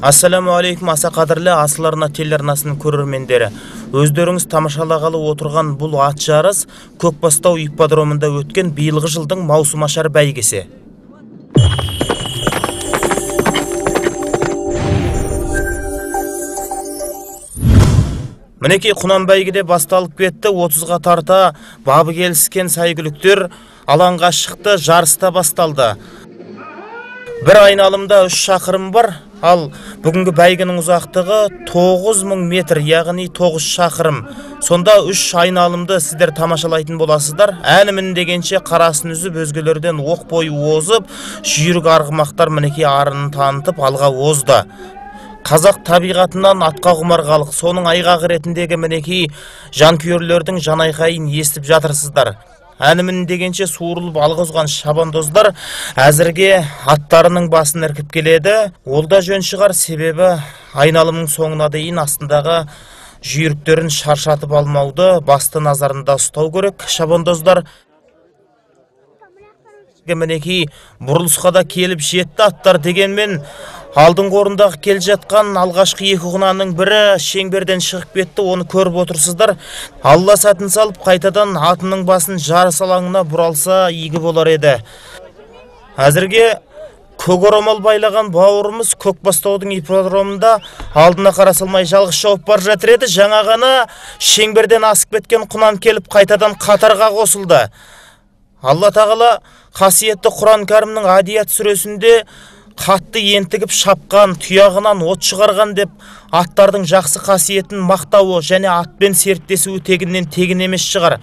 Ассаламу алейкум, аса қадірлі Асыл Арна телеарнасының көрермендері. Өздеріңіз тамашалағалы отырған бұл ат жарыс Көкбастау ипподромында өткен биылғы жылдың маусымашар бәйгесі. Мінекей Құнан бәйгеде басталып кетті. 30-ға тарта бабы келіскен сәйгүліктер алаңға шықты, жарыста басталды. Бір айналымда 3 шақырым бар, ал бүгінгі бәйгенің ұзақтығы 9000 метр, яғни 9 шақырым. Сонда 3 айналымды сіздер тамашалайтын боласыздар. Әнімін дегенше қарасын үзіп, өзгелерден оқ бойы озып, жүйрік арғымақтар мінекей арынын танытып алға озды. Қазақ табиғатынан атқа құмар халық, соның айғағы ретіндегі мінекей жанкүйерлердің жанайқайын естіп жатырсыздар. Әнімін дегенше суырылып алғызған шабандоздар әзірге аттарының басын іркіп келеді. Ол да жөн шығар, себебі айналымның соңына дейін астындағы жүйріктерін шаршатып алмауды басты назарында ұстау керек. Шабандоздар мінекей бұрылысқа да келіп жетті. Аттар дегенмен алдыңғы орындағы кел жатқан алғашқы 2 құнанның бірі шеңберден шығып кетті, оны көріп отырсыздар. Алла сәтін салып қайтадан атының басын жарыс алаңына бұралса игі болар еді. Әзірге көк орамал байлаған бауырымыз Көкбастаудың ипподромында алдына қара салмай жалғыз шауып бар жатыр еді. Жаңа ғана шеңберден асып кеткен құнан келіп қайтадан қатарға қосылды. Алла тағала қасиетті Құран кәрімнің Адият сүресінде қатты ентігіп шапқан, тұяғынан от шығарған деп аттардың жақсы қасиетін мақтауы және атпен серттесуі тегіннен тегін емес шығар.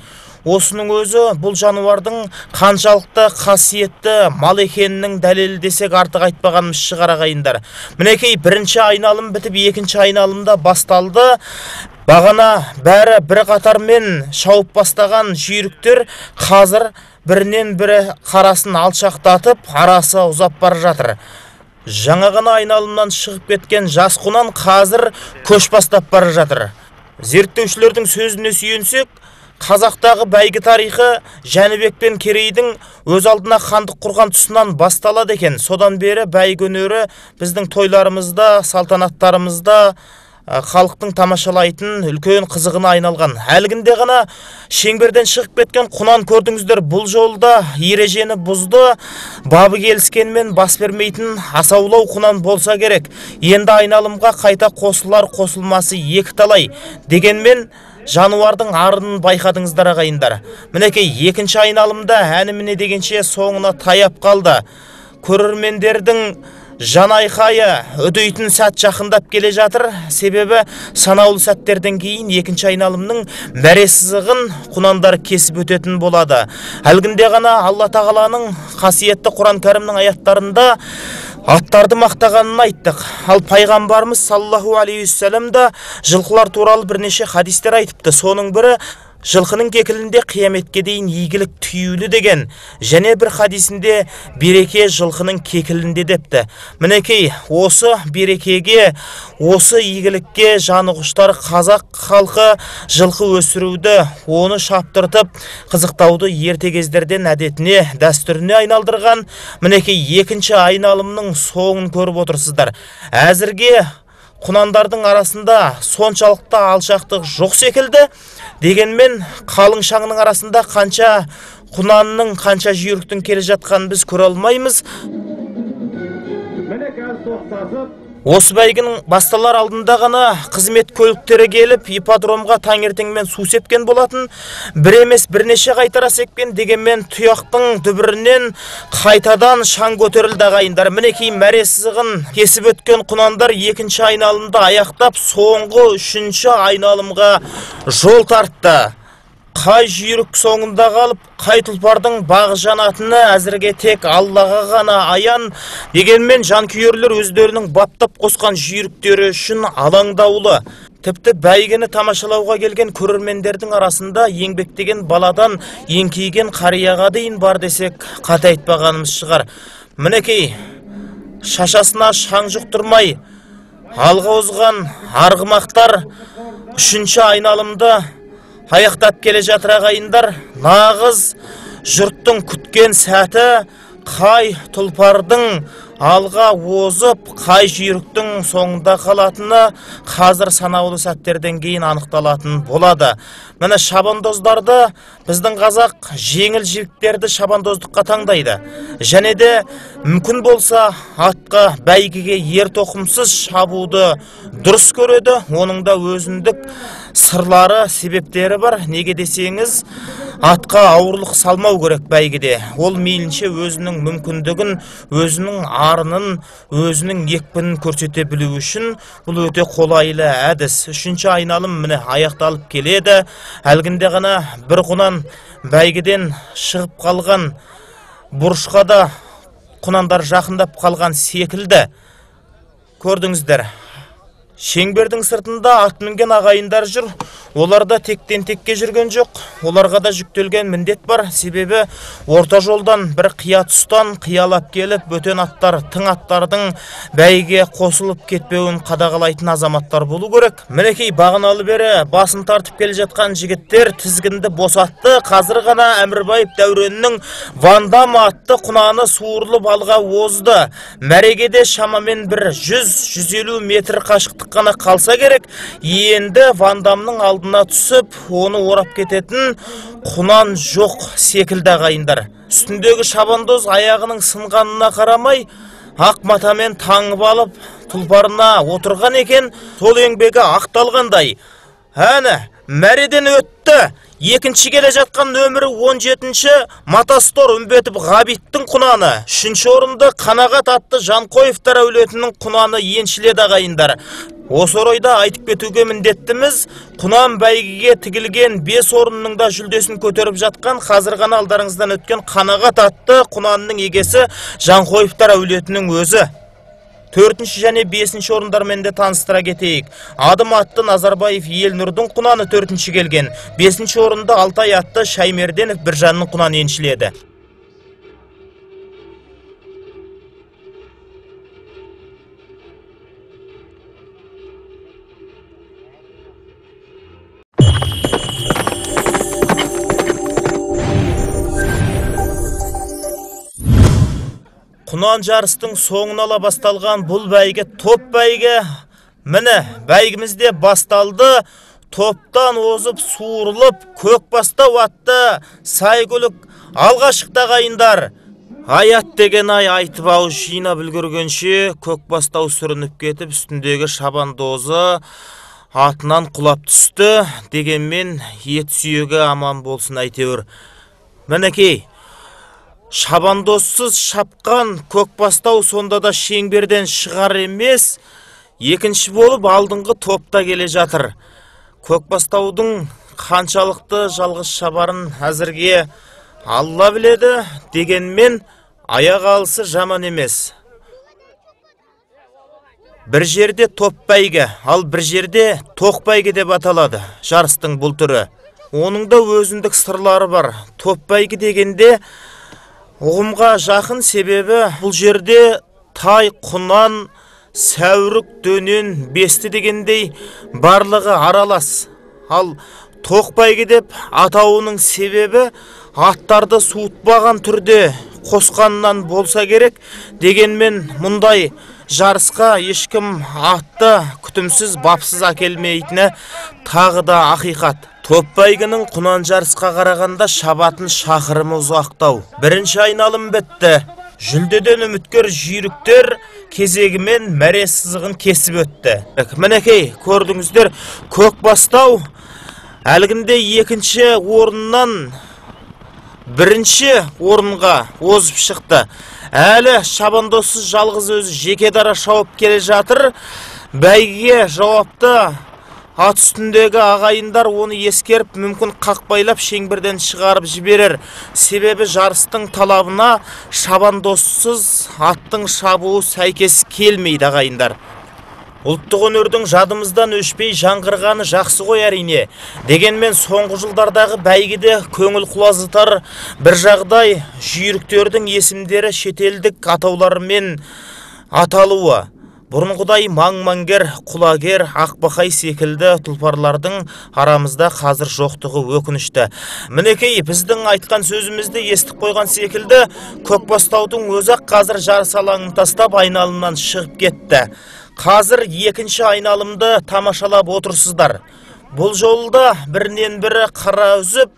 Осының өзі бұл жануардың қаншалықты қасиетті мал екенінің дәлелі десек артық айтпағанымыз шығар ағайындар. Мінекей бірінші айналым бітіп, екінші айналымда басталды. Бағана бәрі бір қатармен шауып бастаған жүйріктер қазір бірінен бірі қарасын алшақтатып, арасы ұзап бара жатыр. Жаңа ғана айналымнан шығып кеткен жас құнан қазір көш бастап бара жатыр. Зерттеушілердің сөзіне сүйенсек, Қазақтағы бәйге тарихы Жәнібек пен Керейдің өз алдына хандық құрған тұсынан басталады екен. Содан бері бәйге өнері біздің тойларымызда, салтанаттарымызда халықтың тамашалайтын үлкен қызығына айналған. Әлгінде ғана шеңберден шығып кеткен құнан көрдіңіздер, бұл жолда ережені бұзды. Бабы келіскенмен бас бермейтін асаулау құнан болса керек. Енді айналымға қайта қосылар қосылмасы екі талай. Дегенмен жануардың арынын байқадыңыздар ағайындар. Мінекей екінші айналымда әніміне дегенше соңына таяп қалды. Көрермендердің жанайқайы үдейтін сәт жақындап келе жатыр. Себебі санаулы сәттерден кейін екінші айналымның мәре сызығын құнандар кесіп өтетін болады. Әлгінде ғана Алла тағаланың қасиетті Құран кәрімнің аяттарында аттарды мақтағанын айттық. Ал пайғамбарымыз саллаллаху алейхи уассалам да жылқылар туралы бірнеше хадистер айтыпты. Соның бірі жылқының кекілінде қияметке дейін игілік түйулі деген, және бір хадисінде береке жылқының кекілінде депті. Мінекей осы берекеге, осы игілікке жаны құштар қазақ халқы жылқы өсіруді, оны шаптыртып қызықтауды ерте кездерден әдетіне, дәстүріне айналдырған. Мінекей екінші айналымның соңын көріп отырсыздар. Әзірге құнандардың арасында соншалықты алшақтық жоқ секілді. Дегенмен қалың шаңның арасында қанша құнанның, қанша жүйріктің келе жатқанын біз көре алмаймыз. Осы бәйгенің басталар алдында ғана қызмет көліктері келіп, ипподромға таңертеңмен су сепкен болатын. Бір емес бірнеше қайтара сепкен, дегенмен тұяқтың дүбірінен қайтадан шаң көтерілді ағайындар. Мінекей мәре сызығын кесіп өткен құнандар екінші айналымда аяқтап, соңғы үшінші айналымға жол тартты. Қай жүйрік соңында қалып, қай тұлпардың бағы жанатыны әзірге тек Аллаға ғана аян. Дегенмен жанкүйерлер өздерінің баптап қосқан жүйріктері үшін алаңдаулы. Тіпті бәйгені тамашалауға келген көрермендердің арасында еңбектеген баладан еңкейген қарияға дейін бар десек қате айтпағанымыз шығар. Мінекей шашасына шаң жұқтырмай алға озған арғымақтар үшінші айналымды аяқтап келе жатыр ағайындар. Нағыз жұрттың күткен сәті қай тұлпардың алға озып, қай жүйріктің соңында қалатыны қазір санаулы сәттерден кейін анықталатын болады. Міне шабандоздарды біздің қазақ жеңіл жігіттерді шабандоздыққа таңдайды. Және де мүмкін болса атқа бәйгеге ер тоқымсыз шабуды дұрыс көреді. Оның да өзіндік сырлары, себептері бар. Неге десеңіз, атқа ауырлық салмау керек бәйгеде. Ол мейлінше өзінің мүмкіндігін, өзінің арынын, өзінің екпінін көрсете білу үшін бұл өте қолайлы әдіс. Үшінші айналым міне аяқталып келеді. Әлгінде ғана бір құнан бәйгеден шығып қалған, бұрышқа да құнандар жақындап қалған секілді. Көрдіңіздер, шеңбердің сыртында ат мінген ағайындар жүр. Олар да тектен текке жүрген жоқ. Оларға да жүктелген міндет бар. Себебі орта жолдан бір қия тұстан қиялап келіп, бөтен аттар, тың аттардың бәйге қосылып кетпеуін қадағалайтын азаматтар болу керек. Мінекей бағаналы бері басын тартып келе жатқан жігіттер тізгінді босатты. Қазір ғана Әмірбаев дәуренінің Вандам атты құнаны суырылып алға озды. Мәрегеде шамамен бір 100-150 метр қашықтық қана қалса керек. Енді Вандамның алдына түсіп, оны орап кететін құнан жоқ секілді ағайындар. Үстіндегі шабандоз аяғының сынғанына қарамай, ақ матамен таңып алып, тұлпарына отырған екен. Сол еңбегі ақталғандай. Әне, мәреден өтті. Екінші келе жатқан нөмірі 17-ші Матастор Үмбетов Ғабиттің құнаны. Үшінші орынды Қанағат атты Жанқоевтар әулетінің құнаны еншіледі ағайындар. Осы орайда айтып кетуге міндеттіміз, құнан бәйгеге тігілген 5 орынның да жүлдесін көтеріп жатқан, қазір ғана алдарыңыздан өткен Қанағат атты құнанның егесі Жанқоевтар әулетінің өзі. 4-ші және 5-ші орындармен де таныстыра кетейік. Адым атты Назарбаев Елнұрдың құнаны 4-ші келген. 5-ші орында Алтай атты Шаймерденов Біржанның құнаны еншіледі. Құнан жарыстың соңын ала басталған бұл бәйге топ бәйге. Міне бәйгімізде басталды. Топтан озып суырылып Көкбастау атты Сайгүлік алға шықты ағайындар. Аят деген ай айтып ауыз жинап үлгергенше Көкбастау сүрініп кетіп, үстіндегі шабандозы атынан құлап түсті. Дегенмен ет сүйегі аман болсын әйтеуір. Мінекей, шабандозсыз шапқан Көкбастау сонда да шеңберден шығар емес. Екінші болып алдыңғы топта келе жатыр. Көкбастаудың қаншалықты жалғыз шабарын әзірге Алла біледі. Дегенмен аяқ алысы жаман емес. Бір жерде топ бәйге, ал бір жерде тоқ бәйге деп аталады жарыстың бұл түрі. Оның да өзіндік сырлары бар. Топ бәйге дегенде ұғымға жақын, себебі бұл жерде тай, құнан, сәурік, дөнен, бесті дегендей барлығы аралас. Ал тоқ бәйге деп атауының себебі аттарды суытпаған түрде қосқаннан болса керек. Дегенмен мұндай жарысқа ешкім атты күтімсіз, бапсыз әкелмейтіні тағы да ақиқат. Топ бәйгінің құнан жарысқа қарағанда шабатын шақырымы ұзақтау. Бірінші айналым бітті. Жүлдеден үміткер жүйріктер кезегімен мәре сызығын кесіп өтті. Мінекей, көрдіңіздер, Көкбастау әлгінде екінші орыннан бірінші орынға озып шықты. Әлі шабандозсыз жалғыз өзі жеке дара шауып келе жатыр. Бәйгеге жауапты ат үстіндегі ағайындар оны ескеріп, мүмкін қақпайлап шеңберден шығарып жіберер. Себебі жарыстың талабына шабандозсыз аттың шабуы сәйкес келмейді ағайындар. Ұлттық өнердің жадымыздан өшпей жаңғырғаны жақсы ғой әрине. Дегенмен соңғы жылдардағы бәйгеде көңіл құлазытар бір жағдай, жүйріктердің есімдері шетелдік атаулармен аталуы. Бұрынғыдай маң-маңгер, құлагер, ақбақай секілді тұлпарлардың арамызда қазір жоқтығы өкінішті. Мінекей, біздің айтқан сөзімізді естіп қойған секілді, Көкбастаудың өзі қазір жарыс алаңын тастап айналымнан шығып кетті. Қазір екінші айналымды тамашалап отырсыздар. Бұл жолда бірінен бірі қара үзіп,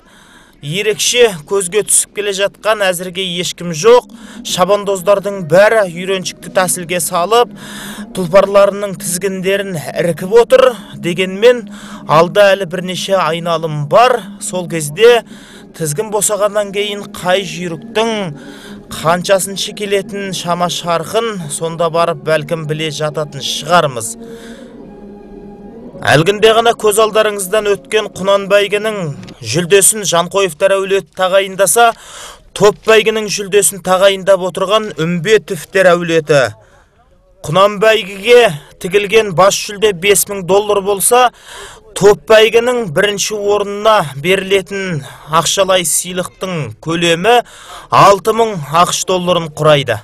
ерекше көзге түсіп келе жатқан әзірге ешкім жоқ. Шабандоздардың бәрі үйреншікті тәсілге салып, тұлпарларының тізгіндерін іркіп отыр. Дегенмен, алда әлі бірнеше айналым бар. Сол кезде тізгін босағаннан кейін қай жүйріктің қаншасыншы келетін шама шарқын сонда барып бәлкім біле жататын шығармыз. Әлгінде ғана көз алдарыңыздан өткен Құнан бәйгенің жүлдесін Жанқойовтар әулеті тағайындаса, Топ бәйгенің жүлдесін тағайындап отырған Үмбетовтер әулеті. Құнан бәйгеге тігілген бас жүлде $5000 болса, Топ бәйгенің бірінші орнына берілетін ақшалай сыйлықтың көлемі $6000 құрайды.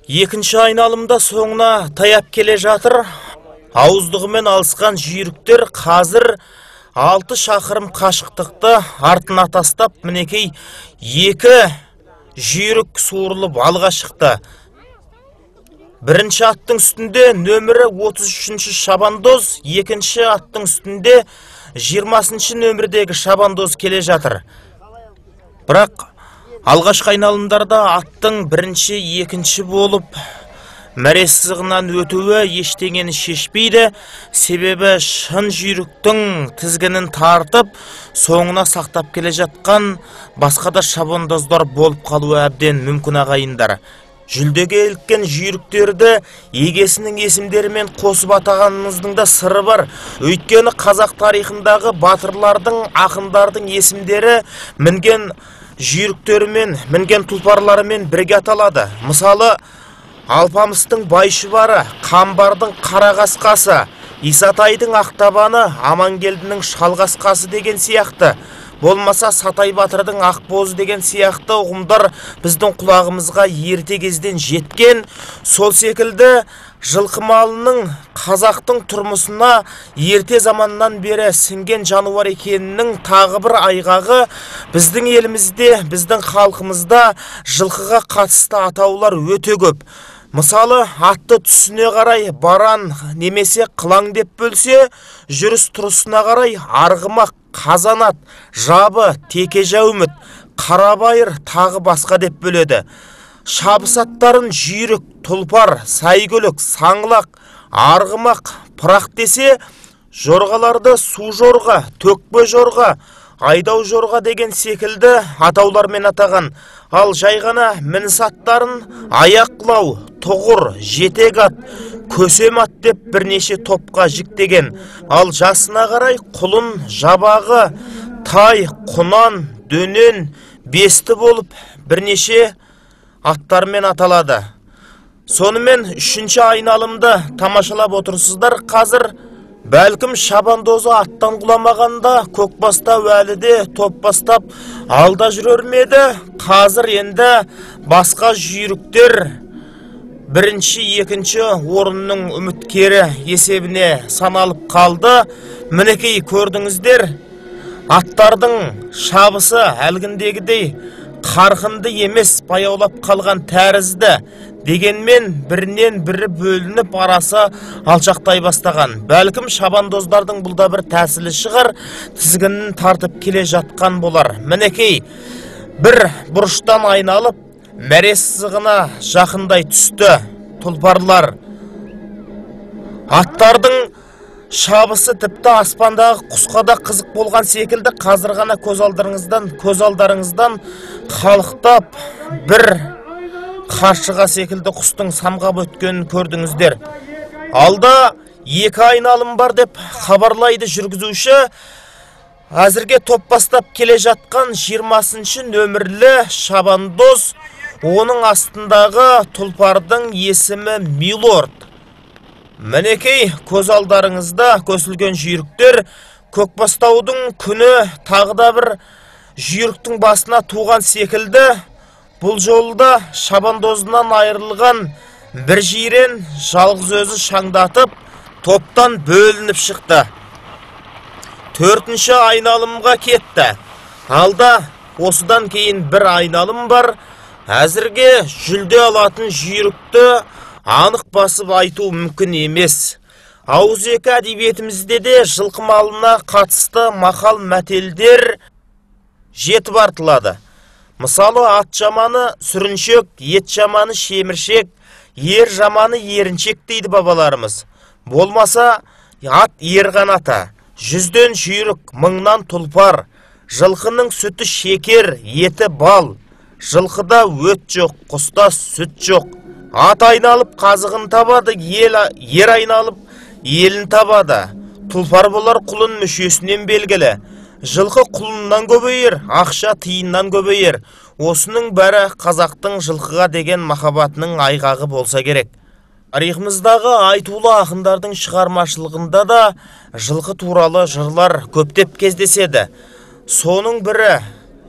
Екінші айналымда соңына таяп келе жатыр. Ауыздығымен алысқан жүйріктер қазір 6 шақырым қашықтықты артына тастап, мінекей 2 жүйрік суырылып алға шықты. Бірінші аттың үстінде нөмірі 33-ші шабандоз, екінші аттың үстінде 20-ші нөмірдегі шабандоз келе жатыр. Бірақ алғашқы айналымдарда аттың бірінші, екінші болып мәре сызығынан өтуі ештеңені шешпейді, себебі шын жүйріктің тізгінін тартып, соңына сақтап келе жатқан басқа да шабандоздар болып қалуы әбден мүмкін ағайындар. Жүлдеге іліккен жүйріктерді егесінің есімдерімен қосып атағанымыздың да сыры бар. Өйткені қазақ тарихындағы батырлардың, ақындардың есімдері мінген жүйріктерімен, мінген тұлпарларымен бірге аталады. Мысалы, Алпамыстың Байшыбары, Қамбардың Қарақасқасы, Исатайдың Ақтабаны, Амангелдінің Шалғасқасы деген сияқты. Болмаса Сатай Батырдың Ақбозы деген сияқты ұғымдар біздің құлағымызға ерте кезден жеткен. Сол секілді жылқы малының қазақтың тұрмысына ерте заманнан бері сіңген жануар екенінің тағы бір айғағы біздің елімізде, біздің халқымызда жылқыға қатысты атаулар өте көп. Мысалы, атты түсіне қарай баран немесе қылаң деп бөлсе, жүріс тұрысына қарай арғымақ, қазанат, жабы, текежәуміт, қарабайыр тағы басқа деп бөледі. Шабыс аттарын жүйрік, тұлпар, сайгөлік, саңлақ, арғымақ, пырақ десе, жорғаларды су жорға, төкпе жорға, айдау жорға деген секілді атаулармен атаған. Ал жай ғана мініс аттарын аяқлау, тұғыр, жетек ат, көсем ат деп бірнеше топқа жіктеген. Ал жасына қарай құлын, жабағы, тай, құнан, дөнен, бесті болып бірнеше аттармен аталады. Сонымен үшінші айналымды тамашалап отырсыздар. Қазір бәлкім шабандозы аттан құламағанда Көкбастау әлі де топ бастап алда жүрер ме еді? Қазір енді басқа жүйріктер бірінші, екінші орынның үміткері есебіне саналып қалды. Мінекей көрдіңіздер, аттардың шабысы әлгіндегідей қарқынды емес, баяулап қалған тәрізді. Дегенмен бірінен бірі бөлініп арасы алшақтай бастаған. Бәлкім шабандоздардың бұл да бір тәсілі шығар, тізгінін тартып келе жатқан болар. Мінекей, бір бұрыштан айналып, мәре сызығына жақындай түсті тұлпарлар. Аттардың шабысы тіпті аспандағы құсқа да қызық болған секілді, қазір ғана көз алдарыңыздан қалықтап бір қаршыға секілді құстың самғап өткенін көрдіңіздер. Алда 2 айналым бар деп хабарлайды жүргізуші. Әзірге топ бастап келе жатқан 20-ші нөмірлі шабандоз, оның астындағы тұлпардың есімі Милорд. Мінекей көз алдарыңызда көсілген жүйріктер. Көкбастаудың күні тағы да бір жүйріктің басына туған секілді. Бұл жолда шабандозынан айырылған бір жирен жалғыз өзі шаңдатып, топтан бөлініп шықты. 4-ші айналымға кетті. Алда осыдан кейін бір айналым бар. Әзірге жүлде алатын жүйрікті анық басып айту мүмкін емес. Ауызекі әдебиетімізде де жылқы малына қатысты мақал мәтелдер жетіп артылады. Мысалы, ат жаманы сүріншек, ет жаманы шеміршек, ер жаманы еріншек дейді бабаларымыз. Болмаса, ат ерған ата, 100-ден жүйрік, 1000-нан тұлпар, жылқының сүті шекер, еті бал, жылқыда өт жоқ, құста сүт жоқ. Ат айналып қазығын табады, ер айналып елін табады. Тұлпар болар құлын мүшесінен белгілі. Жылқы құлыннан көбейер, ақша тиыннан көбейер. Осының бәрі қазақтың жылқыға деген махаббатының айғағы болса керек. Тарихымыздағы айтулы ақындардың шығармашылығында да жылқы туралы жырлар көптеп кездеседі. Соның бірі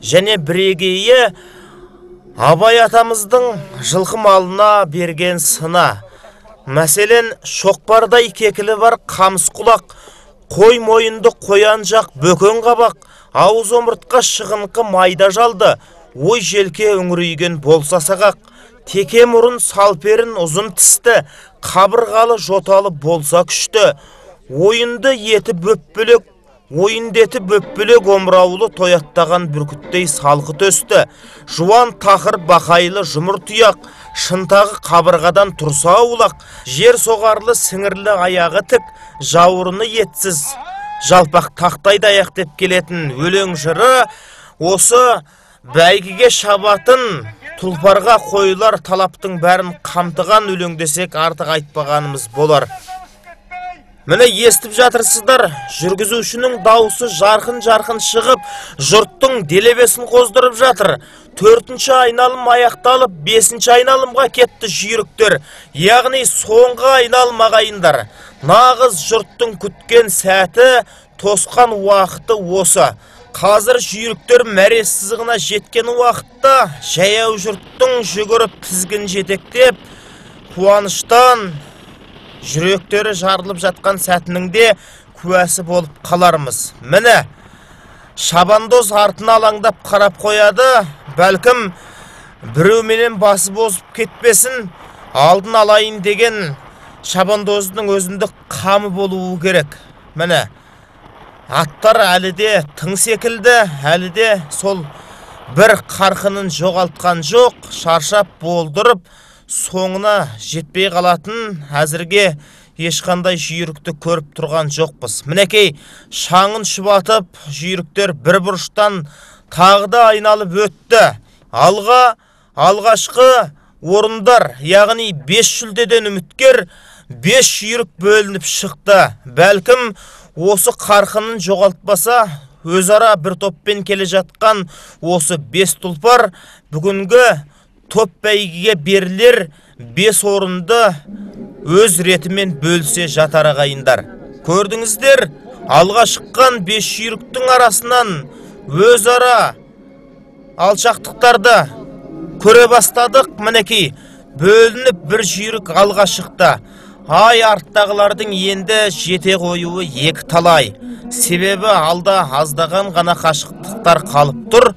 және бірегейі Абай атамыздың жылқы малына берген сына. Мәселен, шоқпардай кекілі бар қамыс құлақ, қой мойынды қоян жақ бөкен қабақ, ауыз омыртқа шығыңқы майда жалды, ой желке үңірейген болса сағақ, теке мұрын салперін ұзын тісті, қабырғалы жоталы болса күшті, ойынды еті бөппілік, ойындеті бөппілік омыраулы тояттаған бүркіттей салқы төсті, жуан тақыр бақайлы жұмыр тұяқ, шынтағы қабырғадан тұрса аулақ, жер соғарлы сіңірлі аяғы тік, жауырыны етсіз, жалпақ тақтайды аяқ деп келетін өлең жыры, осы бәйгеге шабатын тұлпарға қойылар талаптың бәрін қамтыған өлең десек артық айтпағанымыз болар. Міне естіп жатырсыздар, жүргізушінің дауысы жарқын-жарқын шығып, жұрттың делебесін қоздырып жатыр. 4-ші айналым аяқталып, 5-ші айналымға кетті жүйріктер, яғни соңғы айналым ағайындар. Нағыз жұрттың күткен сәті, тосқан уақыты осы. Қазір жүйріктер мәре сызығына жеткен уақытта, жаяу жұрттың жүгіріп тізгін жетектеп, қуаныштан жүректері жарылып жатқан сәтінің де куәсі болып қалармыз. Міне, шабандоз артына алаңдап қарап қояды, бәлкім біреуменен басы бозып кетпесін, алдын алайын деген шабандоздың өзіндік қамы болуы керек. Міне, аттар әлі де тың секілді, әлі де сол бір қарқынын жоғалтқан жоқ, шаршап болдырып, соңына жетпей қалатын әзірге ешқандай жүйрікті көріп тұрған жоқпыз. Мінекей, шаңын шұбатып, жүйріктер бір бұрыштан тағда айналып өтті. Алғашқы орындар, яғни 5 жүлдеден үміткер 5 жүйрік бөлініп шықты. Бәлкім осы қарқынын жоғалтпаса, өзара бір топпен келе жатқан осы 5 тұлпар бүгінгі топ бәйгеге берілер 5 орынды өз ретімен бөлсе жатар ағайындар. Көрдіңіздер, алға шыққан 5 жүйріктің арасынан өзара алшақтықтарды көре бастадық. Мінекей, бөлініп бір жүйрік алға шықты. Ай, арттағылардың енді жете қоюы екі талай. Себебі алда аздаған ғана қашықтықтар қалып тұр.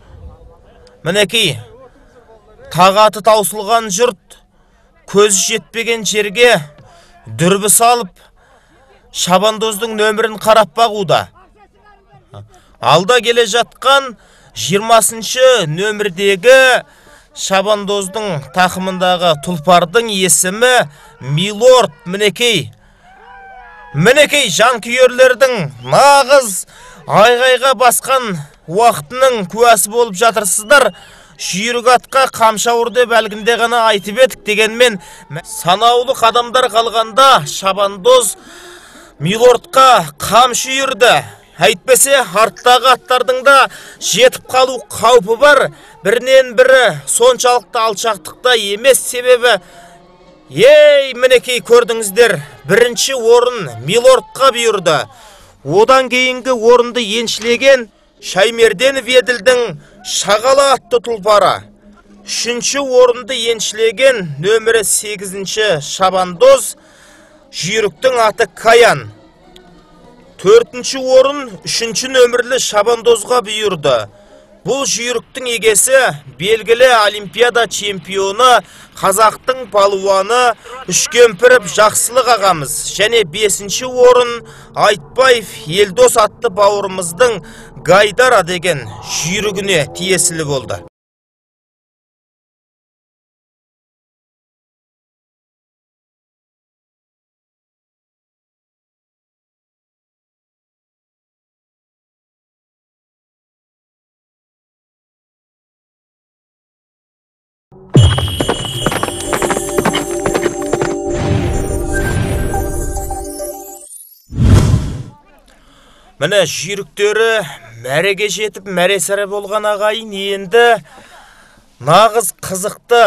Мінекей, тағаты таусылған жұрт көз жетпеген жерге дүрбі салып, шабандоздың нөмірін қарап бағуда. Алда келе жатқан 20-шы нөмірдегі шабандоздың тақымындағы тұлпардың есімі Милорд. Мінекей, жанкүйерлердің нағыз айғайға басқан уақытының куәсі болып жатырсыздар. Жүйрік атқа қамшауыр деп әлгінде ғана айтып едік, дегенмен санаулы қадамдар қалғанда шабандоз Милордқа қамшы үйірді. Әйтпесе арттағы аттардың да жетіп қалу қаупі бар. Бірінен бірі соншалықты алшақтықта емес, себебі мінекей көрдіңіздер, 1-ші орын Милордқа бұйырды. Одан кейінгі орынды еншілеген Шаймерденов Еділдің Шағала атты тұлпары. 3-ші орынды еншілеген нөмірі 8-ші шабандоз, жүйріктің аты Каян. 4-ші орын 3-ші нөмірлі шабандозға бұйырды. Бұл жүйріктің егесі белгілі олимпиада чемпионы, қазақтың палуаны Үшкемпіров Жақсылық ағамыз. Және 5-ші орын Айтбаев Елдос атты бауырымыздың Гайдара деген жүйрігіне тиесілі болды. Міне жүйріктері мәреге жетіп мәресірі болған ағайын енді нағыз қызықты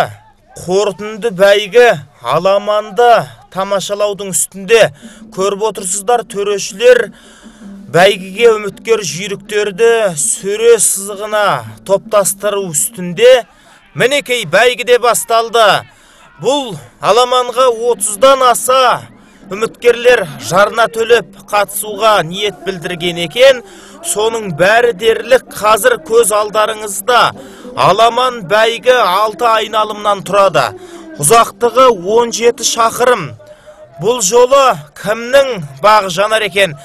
қорытынды бәйгі аламанды тамашалаудың үстінде. Көріп отырсыздар, төрешілер бәйгіге үміткер жүйріктерді сөре сызығына топтастыру үстінде. Мінекей бәйгіде басталды. Бұл аламанға 30-дан аса үміткерлер жарна төлеп қатысуға ниет білдірген екен. Соның бәрі дерлік қазір көз алдарыңызда. Аламан бәйгі 6 айналымнан тұрады. Ұзақтығы 17 шақырым. Бұл жолы кімнің бағы жанар екен?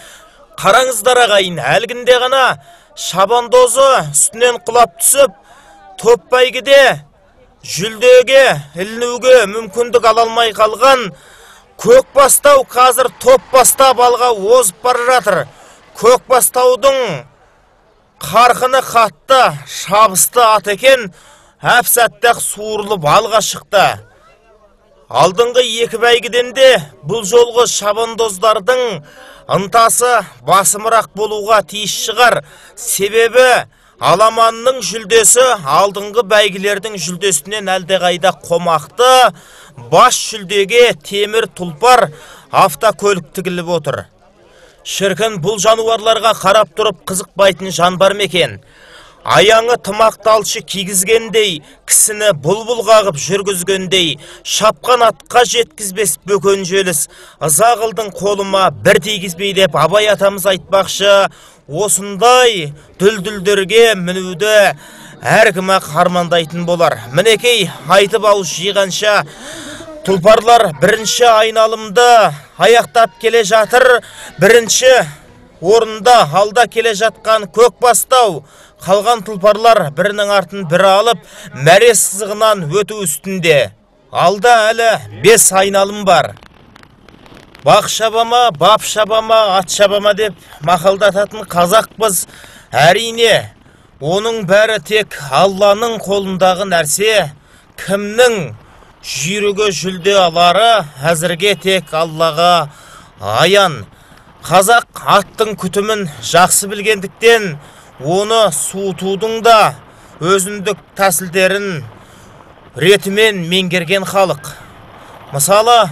Қараңыздар ағайын, әлгінде ғана шабандозы үстінен құлап түсіп, топ бәйгіде жүлдеге ілінуге мүмкіндік ала алмай қалған Көкбастау қазір топ бастап алға озып бара жатыр. Көкбастаудың қарқыны қатты, шабысты ат екен, әп-сәттақ суырылып алға шықты. Алдыңғы екі бәйгіден де бұл жолғы шабандоздардың ынтасы басымырақ болуға тиіс шығар. Себебі аламанның жүлдесі алдыңғы бәйгілердің жүлдесінен әлдеқайда қомақты. Бас жүлдеге темір тұлпар автокөлік тігіліп отыр. Шіркін, бұл жануарларға қарап тұрып қызықпайтын жан бар мекен? Аяңы тымақталшы кигізгендей, кісіні бұлбұл қағып жүргізгендей, шапқан атқа жеткізбес бөкен желіс. Ыза қылдың қолыма бір тигізбей деп Абай атамыз айтпақшы. Осындай дүлдүлдерге мінуді әркім-ақ армандайтын болар. Мінекей айтып ауыз жиғанша тұлпарлар бірінші айналымды аяқтап келе жатыр. Бірінші орында алда келе жатқан Көкбастау. Қалған тұлпарлар бірінің артын бірі алып, мәре сызығынан өту үстінде. Алда әлі 5 айналым бар. Бақ шабама, бап шабама, ат шабама деп мақалдататын қазақпыз. Әрине, оның бәрі тек Алланың қолындағы нәрсе. Кімнің жүйрігі жүлде алары әзірге тек Аллаға аян. Қазақ аттың күтімін жақсы білгендіктен оны суытудың да өзіндік тәсілдерін ретімен меңгерген халық. Мысалы,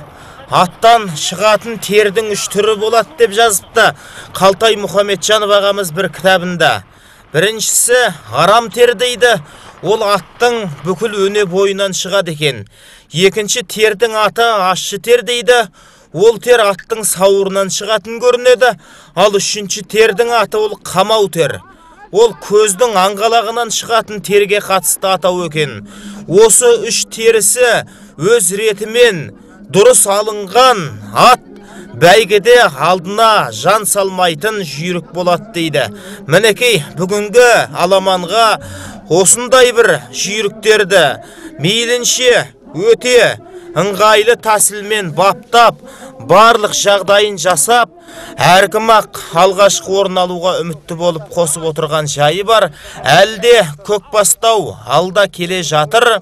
аттан шығатын тердің 3 түрі болады деп жазыпты Қалтай Мұхамеджанов ағамыз бір кітабында. Біріншісі арам тер дейді, ол аттың бүкіл өне бойынан шығады екен. Екінші тердің аты ащы тер дейді, ол тер аттың сауырынан шығатын көрінеді. Ал үшінші тердің аты ол қамау тер. Ол көздің аңғалағынан шығатын терге қатысты атау екен. Осы 3 терісі өз ретімен дұрыс алынған ат бәйгеде алдына жан салмайтын жүйрік болады дейді. Мінекей бүгінгі аламанға осындай бір жүйріктерді мейлінше өте ыңғайлы тәсілмен баптап, барлық жағдайын жасап, әркім-ақ алғашқы орын алуға үмітті болып қосып отырған жайы бар. Әлде Көкбастау алда келе жатыр.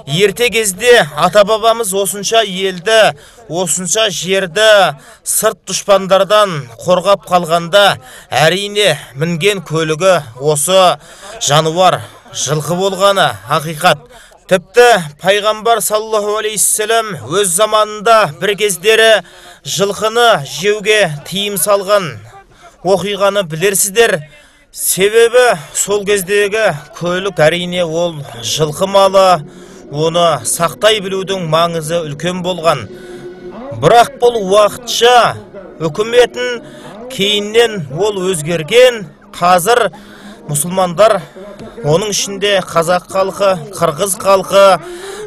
Ерте кезде ата-бабамыз осынша елді, осынша жерді сырт дұшпандардан қорғап қалғанда, әрине мінген көлігі осы жануар жылқы болғаны ақиқат. Тіпті пайғамбар саллаллаху алейхиссалам өз заманында бір кездері жылқыны жеуге тыйым салған оқиғаны білерсіздер. Себебі сол кездегі көлік әрине ол жылқы малы, оны сақтай білудің маңызы үлкен болған. Бірақ бұл уақытша үкіметін кейіннен ол өзгерген. Қазір мұсылмандар, оның ішінде қазақ халқы, қырғыз халқы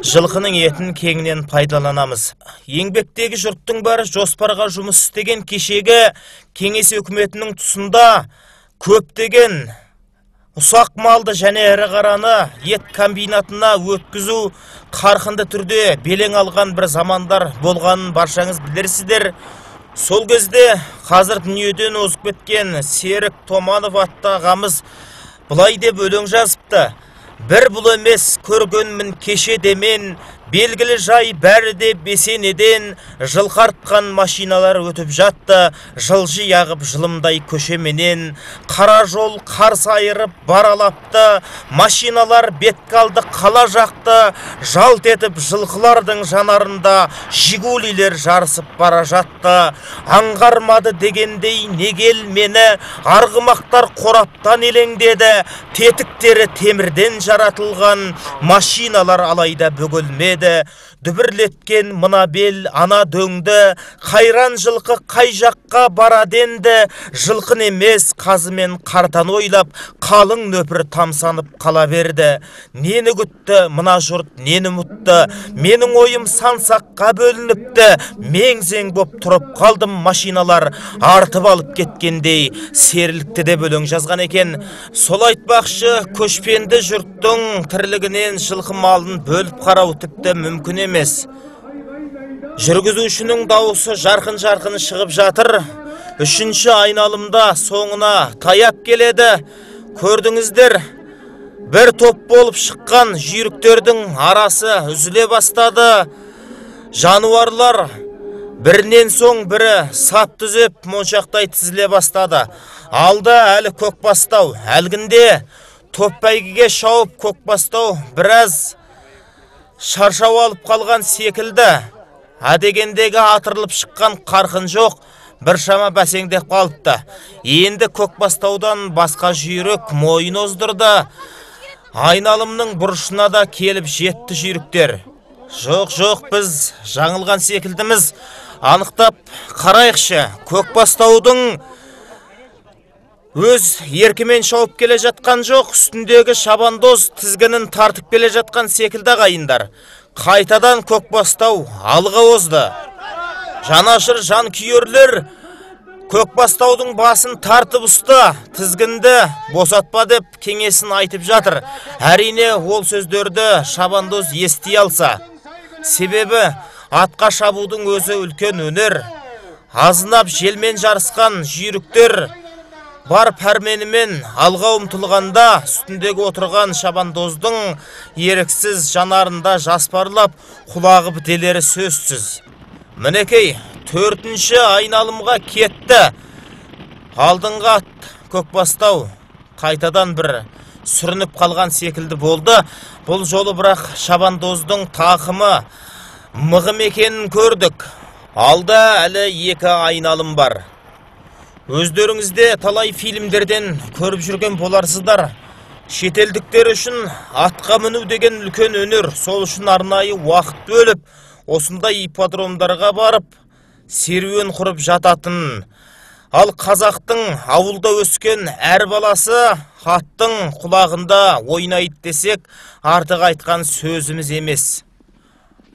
жылқының етін кеңінен пайдаланамыз. Еңбектегі жұрттың бәрі жоспарға жұмыс істеген. Кешегі кеңес үкіметінің тұсында көптеген ұсақ малды және ірі қараны ет комбинатына өткізу қарқынды түрде белең алған бір замандар болғанын баршаңыз білерсіздер. Сол кезде қазір дүниеден озып кеткен Серік Томанов атты ағамыз бұлай деп өлең жазыпты. Бір бұл емес көргенмін кешеде мен, белгілі жай бәрі де бесенеден, жылқартқан машиналар өтіп жатты, жылжи ағып жылымдай көшеменен. Қара жол қарсы айырып баралапты, машиналар бет қалды қала жақты, жалт етіп жылқылардың жанарында жигулилер жарысып бара жатты. Аңғармады дегендей негел мені, арғымақтар қораптан елеңдеді, тетіктері темірден жаратылған, машиналар алайда бөгілмеді. Дүбірлеткен мына бел ана дөңді, қайран жылқы қай жаққа бараденді, жылқын емес қазымен қартан ойлап, қалың нөпір тамсанып қала берді. Нені күтті мына жұрт, нені мұтты, менің ойым сансаққа бөлініпті, мең-зең боп тұрып қалдым, машиналар артып алып кеткендей. Серілікті де өлең жазған екен. Сол айтпақшы, көшпенді жұрттың тірлігінен жылқы малын бөліп қарау тіпті мүмкін емес. Жүргізушінің дауысы жарқын-жарқын шығып жатыр. Үшінші айналымда соңына таяп келеді. Көрдіңіздер, бір топ болып шыққан жүйріктердің арасы үзіле бастады. Жануарлар бірінен соң бірі сап түзеп моншақтай тізіле бастады. Алда әлі көкбастау, әлгінде топ бәйгеге шауып көкбастау біраз шаршау алып қалған секілді. Адегендегі атырылып шыққан қарқын жоқ, бір шама бәсеңдеп қалыпты. Енді көкбастаудан басқа жүйрік мойын оздырды. Айналымның бұрышына да келіп жетті жүйріктер. Жоқ, біз жаңылған секілдіміз. Анықтап қарайықшы. Көкбастаудың өз еркімен шауып келе жатқан жоқ, үстіндегі шабандоз тізгінін тартып келе жатқан секілді ағайындар. Қайтадан көкбастау алға озды. Жанашыр жан күйерлер көкбастаудың басын тартып ұсты, тізгінді босатпа деп кеңесін айтып жатыр. Әрине ол сөздерді шабандоз ести алса. Себебі атқа шабудың өзі үлкен өнер. Азынап желмен жарысқан жүйріктер бар пәрменімен алға ұмтылғанда үстіндегі отырған шабандоздың еріксіз жанарында жас парлап, құлағы бітелері сөзсіз. Мінекей, 4-ші айналымға кетті. Алдыңғы ат көкбастау қайтадан бір сүрініп қалған секілді болды. Бұл жолы бірақ шабандоздың тақымы мығым екенін көрдік. Алда әлі 2 айналым бар. Өздеріңізде талай фильмдерден көріп жүрген боларсыздар. Шетелдіктер үшін атқа міну деген үлкен өнер. Сол үшін арнайы уақыт бөліп, осындай ипподромдарға барып, серуен құрып жататын. Ал қазақтың ауылда өскен әр баласы аттың құлағында ойнайды десек, артық айтқан сөзіміз емес.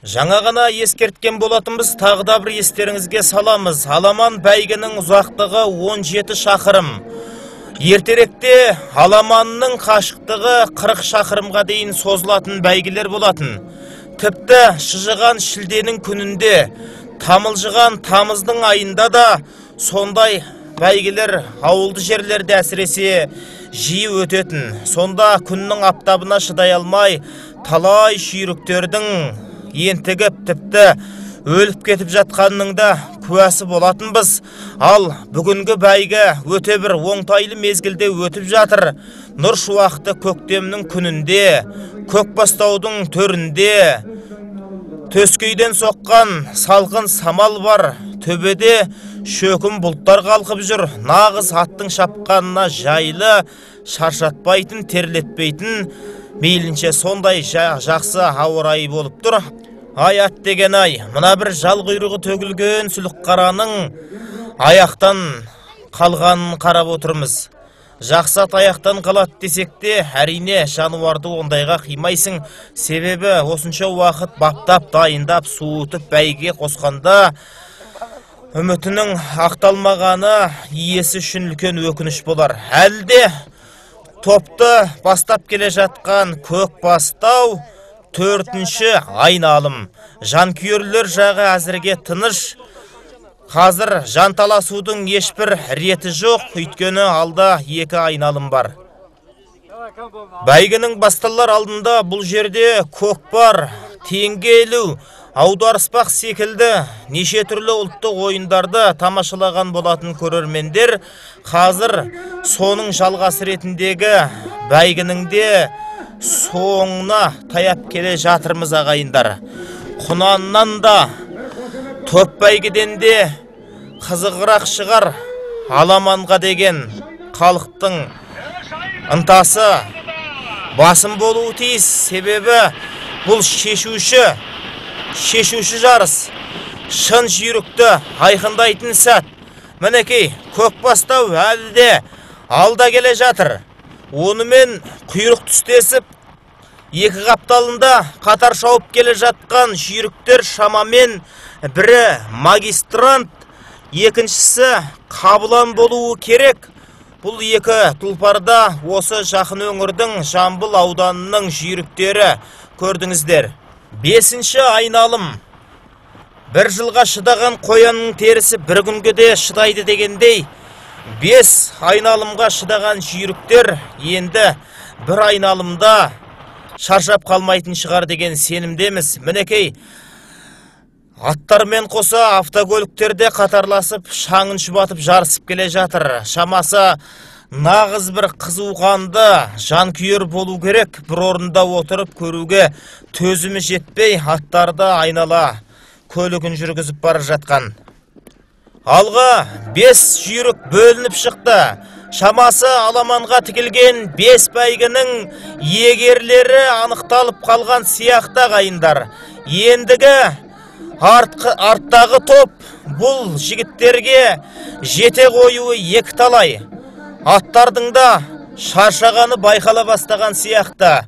Жаңа ғана ескерткен болатынбыз, тағы да бір естеріңізге саламыз. Аламан бәйгінің ұзақтығы 17 шақырым. Ертеректе аламанның қашықтығы 40 шақырымға дейін созылатын бәйгелер болатын. Тіпті шыжыған шілденің күнінде, тамылжыған тамыздың айында да сондай бәйгелер ауылды жерлерде әсіресе жиі өтетін. Сонда күннің аптабына шыдай алмай, талай жүйріктердің ентігіп тіпті өліп кетіп жатқанның да куәсі болатынбыз. Ал бүгінгі бәйгі өте бір оңтайлы мезгілде өтіп жатыр. Нұр шуақты көктемнің күнінде, көкбастаудың төрінде, төскейден соққан салқын самал бар. Төбеде шөкім бұлттар қалқып жүр. Нағыз аттың шапқанына жайлы, шаршатпайтын, терлетпейтін Мейлінше сондай жақсы ауа райы болып тұр. Ай ат деген ай, мына бір жал құйрығы төгілген сүлік қараның аяқтан қалғанын қарап отырмыз. Жақсы ат аяқтан қалады десек те, әрине жануарды ондайға қимайсың. Себебі осынша уақыт баптап, дайындап, суытып бәйге қосқанда үмітінің ақталмағаны иесі үшін үлкен өкініш болар. Әлде топты бастап келе жатқан Көкбастау 4-ші айналым. Жанкүйерлер жағы әзірге тыныш. Қазір жанталасудың ешбір реті жоқ, өйткені алда 2 айналым бар. Бәйгінің басталар алдында бұл жерде көкпар, теңгелу, аударыспақ секілді неше түрлі ұлттық ойындарды тамашалаған болатын көрермендер қазір соның жалғасы ретіндегі бәйгінің де соңына таяп келе жатырмыз ағайындар. Құнаннан да топ бәйгеден де қызығырақ шығар. Аламанға деген халықтың ынтасы басым болуы тиіс. Себебі бұл шешуші жарыс, шын жүйрікті айқындайтын сәт. Мінекей, Көкбастау әлі де алда келе жатыр. Онымен құйрық түстесіп, 2 қапталында қатар шауып келе жатқан жүйріктер шамамен бірі магистрант, екіншісі Қабылан болуы керек. Бұл 2 тұлпарда осы жақын өңірдің Жамбыл ауданының жүйріктері көрдіңіздер. 5-ші айналым. 1 жылға шыдаған қоянның терісі 1 күнге де шыдайды дегендей, 5 айналымға шыдаған жүйріктер енді 1 айналымда шаршап қалмайтын шығар деген сенімдеміз. Мінекей, аттармен қоса автокөліктерде қатарласып, шаңын шұбатып жарысып келе жатыр. Шамасы нағыз бір қызуқанды жанкүйер болу керек. Бір орында отырып көруге төзімі жетпей, аттарды айнала көлігін жүргізіп бара жатқан. Алға 5 жүйрік бөлініп шықты. Шамасы аламанға тікілген 5 бәйгінің егерлері анықталып қалған сияқты ағайындар. Ендігі арттағы топ бұл жігіттерге жете қоюы 2 талай. Аттардың да шаршағаны байқала бастаған сияқты.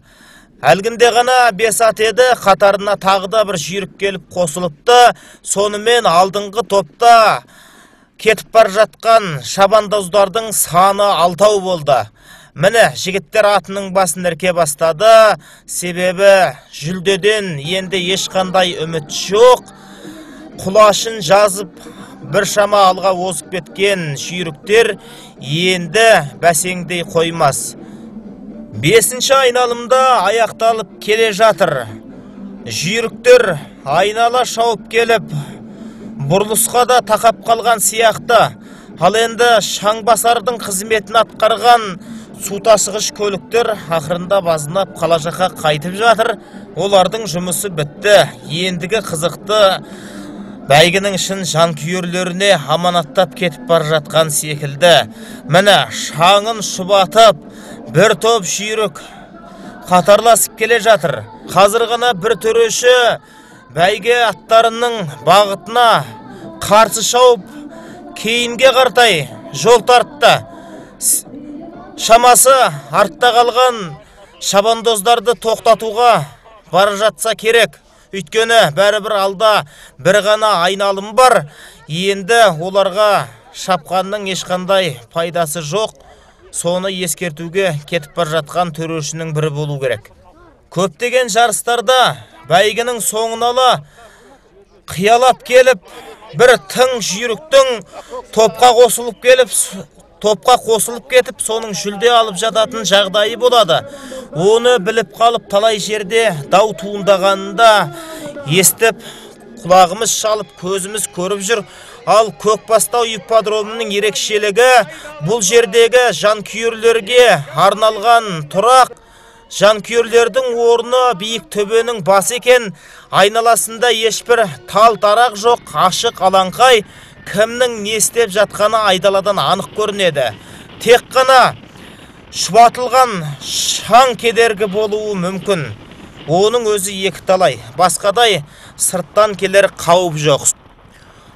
Әлгінде ғана 5 ат еді, қатарына тағы да бір жүйрік келіп қосылыпты. Сонымен алдыңғы топта кетіп бар жатқан шабандоздардың саны 6 болды. Міне, жігіттер атының басын ірке бастады. Себебі жүлдеден енді ешқандай үміт жоқ. Құлашын жазып бір шама алға озып кеткен жүйріктер енді бәсеңдей қоймас. 5-ші айналымда аяқталып келе жатыр. Жүйріктер айнала шауып келіп, бұрылысқа да тақап қалған сияқты. Ал енді шаңбасардың қызметін атқарған су тасығыш көліктер ақырында базынап қала жаққа қайтып жатыр. Олардың жұмысы бітті. Ендігі қызықты бәйгінің шын жанкүйерлеріне аманаттап кетіп бар жатқан секілді. Міне, шаңын шұбатып, бір топ жүйрік қатарласып келе жатыр. Қазір ғана бір төреші бәйге аттарының бағытына қарсы шауып, кейінге қартай жол тартты. Шамасы артта қалған шабандоздарды тоқтатуға бара жатса керек. Өйткені бәрібір алда бір ғана айналым бар. Енді оларға шапқанның ешқандай пайдасы жоқ. Соны ескертуге кетіп бар жатқан төрешінің бірі болу керек. Көптеген жарыстарда бәйгінің соңынала қиялап келіп, бір тың жүйріктің топқа қосылып кетіп, соның жүлде алып жататын жағдайы болады. Оны біліп қалып талай жерде дау туындағанында естіп, құлағымыз шалып, көзіміз көріп жүр. Ал Көкбастау ипподромының ерекшелігі бұл жердегі жанкүйерлерге арналған тұрақ. Жанкүйерлердің орны биік төбенің басы екен. Айналасында ешбір тал-тарақ жоқ, ашық алаңқай. Кімнің не істеп жатқаны айдаладан анық көрінеді. Тек қана шұбатылған шаң кедергі болуы мүмкін. Оның өзі екі талай, басқадай сырттан келер қауіп жоқ.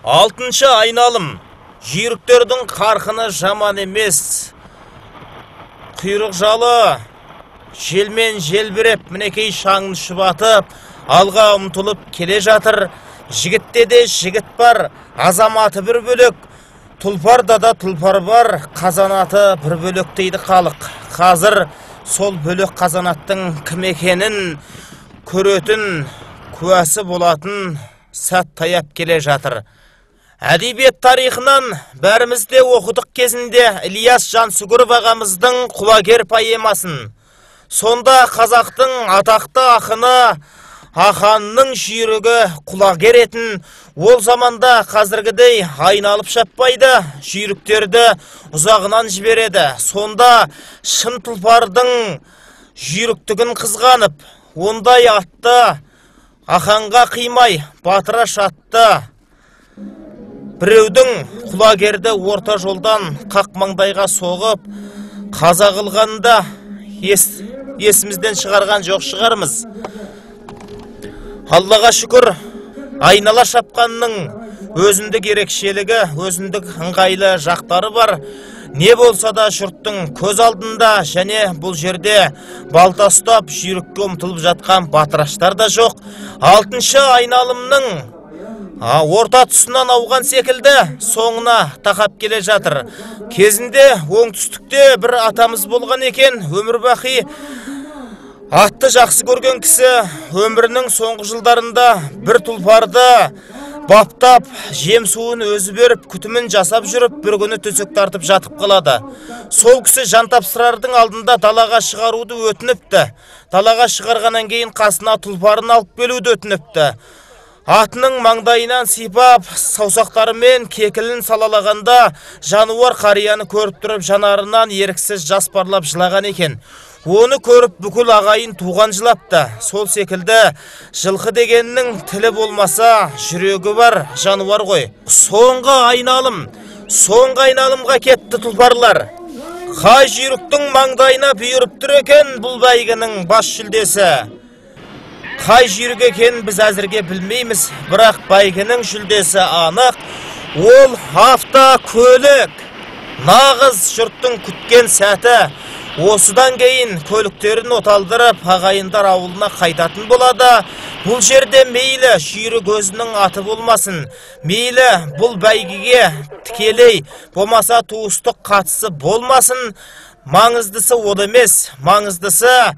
6-шы айналым. Жүйріктердің қарқыны жаман емес. Құйрық жалы желмен желбіреп, мінекей шаңын шұбатып, алға ұмтылып келе жатыр. Жігітте де жігіт бар, азаматы бір бөлек, тұлпарда да тұлпар бар, қазанаты бір бөлек дейді халық. Қазір сол бөлек қазанаттың кім екенін көретін, куәсі болатын сәт таяп келе жатыр. Әдебиет тарихынан бәрімізде оқыдық кезінде Ілияс Жансүгіров ағамыздың құлагер поэмасын. Сонда қазақтың атақты ақыны Аханның жүйрігі құлагер етін, ол заманда қазіргідей айналып шаппайды, жүйріктерді ұзағынан жібереді. Сонда шын тұлпардың жүйріктігін қызғанып, ондай атты Аханға қимай, батыра шатты. Біреудің құлагерді орта жолдан қақмаңдайға соғып, қаза қылғанда есімізден шығарған жоқ шығармыз. Аллаға шүкір, айнала шапқанның өзіндік ерекшелігі, өзіндік ыңғайлы жақтары бар. Не болса да жұрттың көз алдында, және бұл жерде балта ұстап жүйрікке ұмтылып жатқан батыраштар да жоқ. 6-шы айналымның орта тұсынан ауған секілді соңына тақап келе жатыр. Кезінде оңтүстікте бір атамыз болған екен, Өмірбақи. Атты жақсы көрген кісі өмірінің соңғы жылдарында бір тұлпарды баптап, жем суын өзі беріп, күтімін жасап жүріп, бір күні төсек тартып жатып қалады. Сол кісі жан тапсырардың алдында далаға шығаруды өтініпті. Далаға шығарғаннан кейін қасына тұлпарын алып келуді өтініпті. Атының маңдайынан сипап, саусақтарымен кекілін салалағанда, жануар қарияны көріп тұрып, жанарынан еріксіз жас парлап жылаған екен. Оны көріп бүкіл ағайын туған жылапты. Сол секілді жылқы дегеннің тілі болмаса, жүрегі бар жануар ғой. Соңғы айналымға кетті тұлпарлар. Қай жүйріктің маңдайына бұйырып тұр екен бұл бәйгінің бас жүлдесі. Қай жүйрік екен біз әзірге білмейміз, бірақ бәйгінің жүлдесі анық. Ол автокөлік. Нағыз жұрттың күткен сәті. Осыдан кейін көліктерін оталдырып, ағайындар ауылына қайтатын болады. Бұл жерде мейлі жүйрік өзінің аты болмасын, мейлі бұл бәйгеге тікелей болмаса туыстық қатысы болмасын, маңыздысы ол емес, маңыздысы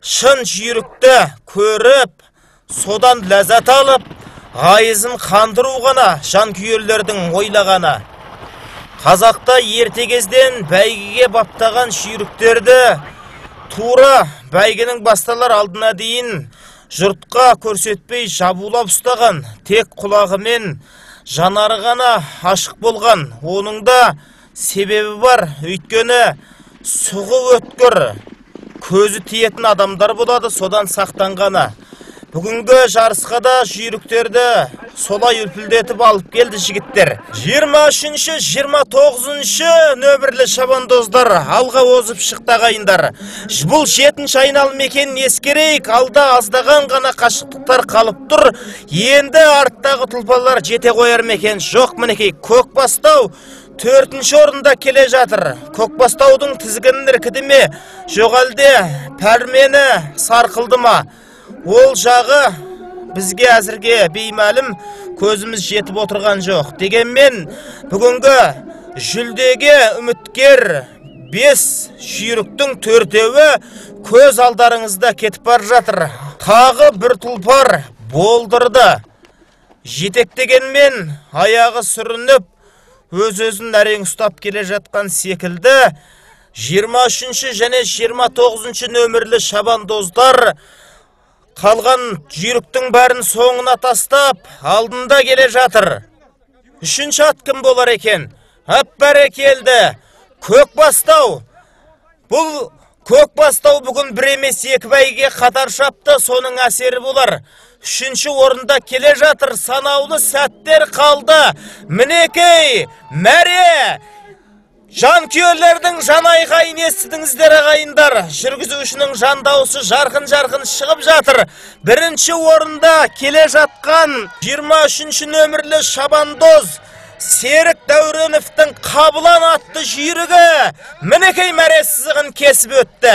шын жүйрікті көріп, содан ләззат алып, айызын қандыру ғана жанкүйерлердің ойлағаны. Қазақта ерте кезден бәйгеге баптаған жүйріктерді тура бәйгенің басталар алдына дейін жұртқа көрсетпей жабулап ұстаған, тек құлағымен жанары ғана ашық болған. Оның да себебі бар, өйткені сұғы өткір, көзі тиетін адамдар болады, содан сақтанғаны. Бүгінгі жарысқа да жүйріктерді солай үлпілдетіп алып келді жігіттер. 23-шы, 29-шы нөмірлі шабандоздар алға озып шықты ағайындар. Бұл 7-ші айналым екенін ескерейік, алда аздаған ғана қашықтықтар қалып тұр. Енді арттағы тұлпарлар жете қояр ма екен? Жоқ, мінекей Көкбастау 4-ші орында келе жатыр. Көкбастаудың тізгінін іркіді ме? Жоқ әлде пәрмені сарқылды ма? Ол жағы бізге әзірге беймәлім, көзіміз жетіп отырған жоқ. Дегенмен бүгінгі жүлдеге үміткер 5 жүйріктің 4-еуі көз алдарыңызда кетіп бар жатыр. Тағы бір тұлпар болдырды. Жетектегенмен аяғы сүрініп, өз-өзін әрең ұстап келе жатқан секілді 23-ші және 29-ші нөмірлі шабандоздар қалған жүйріктің бәрін соңына тастап, алдында келе жатыр. 3-ші ат кім болар екен? Бәрекелді. Көкбастау. Бұл Көкбастау бүгін бір емес екі бәйге қатар шапты, соның әсері болар. 3-ші орында келе жатыр, санаулы сәттер қалды. Мінекей, мәре! Жанкүйерлердің жан айқайын естідіңіздер ағайындар. Жүргізушінің жан дауысы жарқын-жарқын шығып жатыр. Бірінші орында келе жатқан 23-ші нөмірлі шабандоз Серік Дәуреновтың Қабылан атты жүйрігі мінекей мәре сызығын кесіп өтті.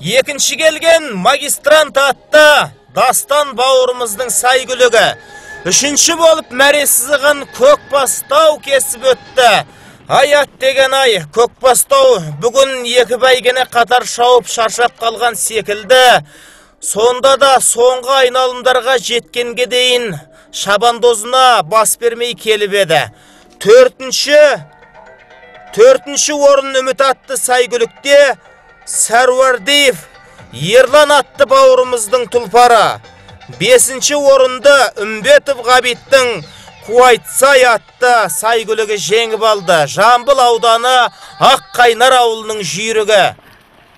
Екінші келген Магистрант атты Дастан бауырымыздың Сайгүлігі. Үшінші болып мәре сызығын Көкбастау кесіп өтті. Аят деген ай, Көкбастау бүгін екі бәйгені қатар шауып шаршап қалған секілді. Сонда да соңғы айналымдарға жеткенге дейін шабандозына бас бермей келіп еді. Төртінші орын Үміт атты Сайгүлікте Сәруардиев Ерлан атты бауырымыздың тұлпары. Бесінші орынды Үмбетов Ғабиттің Куайтсай атты Сайгүлігі жеңіп алды. Жамбыл ауданы Аққайнар ауылының жүйрігі.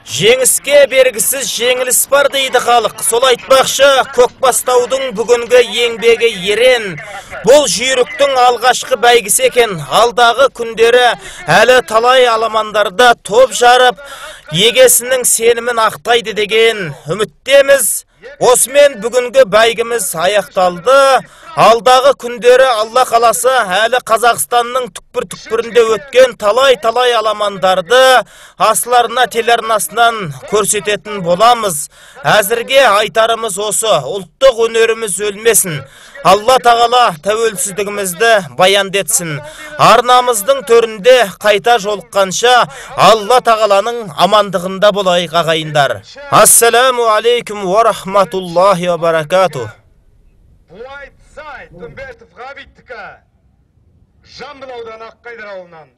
Жеңіске бергісіз жеңіліс бар дейді халық. Сол айтпақшы, Көкбастаудың бүгінгі еңбегі ерен. Бұл жүйріктің алғашқы бәйгісі екен. Алдағы күндері әлі талай аламандарда топ жарып, егесінің сенімін ақтайды деген үміттеміз. Осымен бүгінгі бәйгіміз аяқталды. Алдағы күндері Алла қаласа әлі Қазақстанның түкпір-түкпірінде өткен талай-талай аламандарды асыларына телеарнасынан көрсететін боламыз. Әзірге айтарымыз осы, ұлттық өнеріміз өлмесін. Алла тағала тәуелсіздігімізді баяндетсін. Арнамыздың төрінде қайта жолыққанша Алла тағаланың амандығында болайық ағайындар. Ассаламу алейкум ва рахматуллахи ва баракатух. Үмбетов Ғабиттікі Жамбыл ауданы Аққайнар ауылынан.